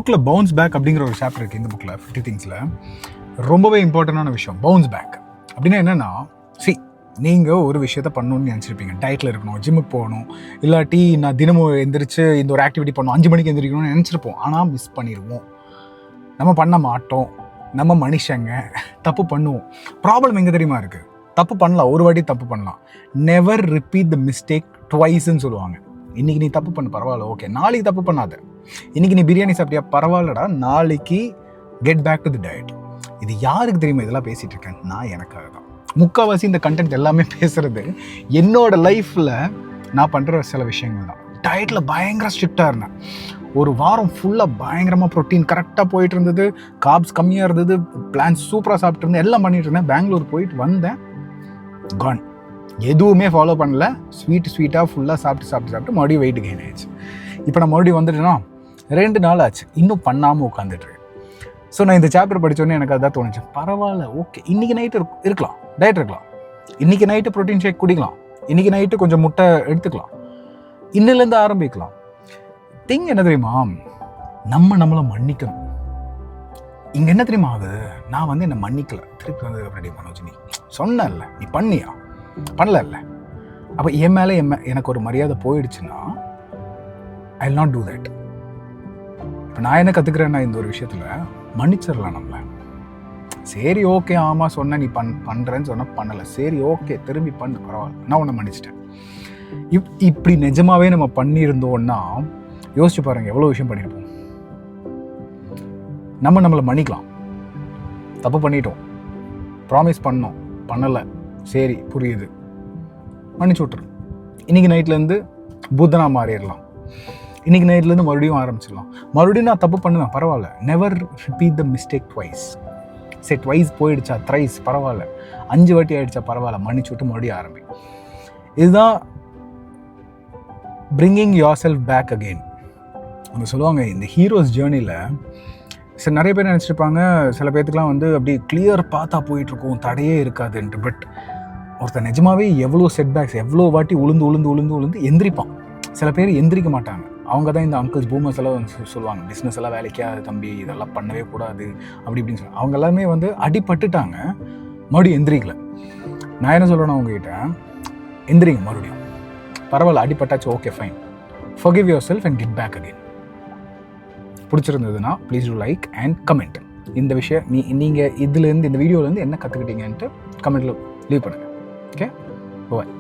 புக்கில் bounce back அப்படிங்கிற ஒரு சாப்டர் இருக்குது இந்த புக்கில் 50 திங்ஸில். ரொம்பவே இம்பார்ட்டண்டான விஷயம் பவுன்ஸ் பேக் அப்படின்னா என்னென்னா, நீங்கள் ஒரு விஷயத்த பண்ணணும்னு நினச்சிருப்பீங்க. டயட்டில் இருக்கணும், ஜிம்முக்கு போகணும், இல்லாட்டி நான் தினமும் எந்திரிச்சு இந்த ஒரு ஆக்டிவிட்டி பண்ணணும், 5 மணிக்கு எந்திரிக்கணும்னு நினச்சிருப்போம். ஆனால் மிஸ் பண்ணிடுவோம், நம்ம பண்ண மாட்டோம். நம்ம மனுஷங்க தப்பு பண்ணுவோம். ப்ராப்ளம் எங்கே தெரியுமா இருக்குது? தப்பு பண்ணலாம், ஒரு வாட்டி தப்பு பண்ணலாம். நெவர் ரிப்பீட் த மிஸ்டேக் ட்வைஸ்ன்னு சொல்லுவாங்க. இன்றைக்கி நீ தப்பு பண்ண பரவாயில்ல, ஓகே, நாளைக்கு தப்பு பண்ணாத. இன்றைக்கி நீ பிரியாணி சாப்பிட்டியா, பரவாயில்லடா, நாளைக்கு get back to the diet. இது யாருக்கு தெரியுமா இதெல்லாம் பேசிகிட்டு இருக்கேன்? நான் எனக்காக தான். முக்கால்வாசி இந்த கண்டென்ட் எல்லாமே பேசுகிறது என்னோட லைஃப்பில் நான் பண்ணுற சில விஷயங்கள் தான். டயட்டில் பயங்கர ஸ்ட்ரிக்டாக இருந்தேன். ஒரு வாரம் ஃபுல்லாக பயங்கரமாக ப்ரோட்டீன் கரெக்டாக போயிட்டு இருந்தது, கார்ப்ஸ் கம்மியாக இருந்தது, பிளான்ஸ் சூப்பராக சாப்பிட்டு இருந்தேன், எல்லாம் பண்ணிட்டு இருந்தேன். பெங்களூர் போயிட்டு வந்தேன், கான். எதுவுமே ஃபாலோ பண்ணல, ஸ்வீட்டாக ஃபுல்லாக சாப்பிட்டு மறுபடியும் வெயிட் கெயின் ஆயிடுச்சு. இப்போ நான் மறுபடியும் வந்துட்டேன்னா 2 நாள் ஆச்சு, இன்னும் பண்ணாமல் உட்காந்துட்டு. ஸோ நான் இந்த சாப்டர் படித்தோடனே எனக்கு அதுதான் தோணுச்சு, பரவாயில்ல, ஓகே, இன்றைக்கி நைட்டு இருக்கலாம், டயட் இருக்கலாம், இன்றைக்கி நைட்டு ப்ரோட்டீன் ஷேக் குடிக்கலாம், இன்றைக்கி நைட்டு கொஞ்சம் முட்டை எடுத்துக்கலாம், இன்னிலேருந்து ஆரம்பிக்கலாம். திங் என்ன தெரியுமா, நம்மளை மன்னிக்கணும். இங்கே என்ன தெரியுமா ஆகுது, நான் என்னை மன்னிக்கலை, திருப்பி வந்து ரெடி பண்ண நீ சொன்னல, நீ பண்ணியா, பண்ணல, அப்போ என் மேலே எனக்கு ஒரு மரியாதை போயிடுச்சுன்னா I will not do that. இப்போ நான் என்ன கற்றுக்கிறேன்னா, இந்த ஒரு விஷயத்தில் மன்னிச்சிடலாம் நம்மளை. சரி, ஓகே, ஆமாம் சொன்னேன், நீ பண்ணுறேன்னு சொன்னால் பண்ணலை, சரி, ஓகே, திரும்பி பண்ணு, பரவாயில்ல, நான் உன்னை மன்னிச்சிட்டேன். இப்படி நிஜமாகவே நம்ம பண்ணியிருந்தோன்னா யோசிச்சு பாருங்கள், எவ்வளோ விஷயம் பண்ணியிருப்போம். நம்மளை மன்னிக்கலாம். தப்பு பண்ணிட்டோம், ப்ராமிஸ் பண்ணோம், பண்ணலை, சரி, புரியுது, மன்னிச்சு விட்டுரும். இன்றைக்கி நைட்லேருந்து புத்தனா மாறிடலாம், இன்றைக்கி நைட்லேருந்து மறுபடியும் ஆரம்பிச்சிடலாம். மறுபடியும் நான் தப்பு பண்ணுவேன், பரவாயில்ல. Never repeat the mistake twice. சரி, ட்வைஸ் போயிடுச்சா, த்ரைஸ் பரவாயில்ல, 5 வாட்டி ஆகிடுச்சா பரவாயில்ல, மன்னிச்சு விட்டு மறுபடியும் ஆரம்பி. இதுதான் bringing yourself back again. அவங்க சொல்லுவாங்க, இந்த ஹீரோஸ் ஜேர்னியில் சரி நிறைய பேர் நினச்சிருப்பாங்க, சில பேர்த்துக்குலாம் அப்படி கிளியர் பார்த்தா போயிட்டுருக்கும், தடையே இருக்காதுன்ட்டு. பட் ஒருத்தர் நிஜமாகவே எவ்வளோ செட்பேக்ஸ், எவ்வளோ வாட்டி உளுந்து எந்திரிப்பான். சில பேர் எந்திரிக்க மாட்டாங்க. அவங்க தான் இந்த அங்கிள்ஸ் பூமர்ஸ் எல்லாம் சொல்லுவாங்க, பிஸ்னஸ் எல்லாம் வேலைக்காது தம்பி, இதெல்லாம் பண்ணவே கூடாது அப்படி இப்படின்னு சொல்லி. அவங்க எல்லாமே அடிபட்டுட்டாங்க, மறுபடியும் எந்திரிக்கல. நான் என்ன சொல்கிறேன்னா, அவங்ககிட்ட எந்திரிங்க மறுபடியும், பரவாயில்ல, அடிபட்டாச்சு, okay, fine, forgive yourself and get back again. பிடிச்சிருந்ததுன்னா please do like and comment. இந்த விஷயம் நீங்கள் இதுலேருந்து, இந்த வீடியோலேருந்து என்ன கற்றுக்கிட்டீங்கன்ட்டு கமெண்ட்டில் லீவ் பண்ணுங்கள். ஓகே, பாய்.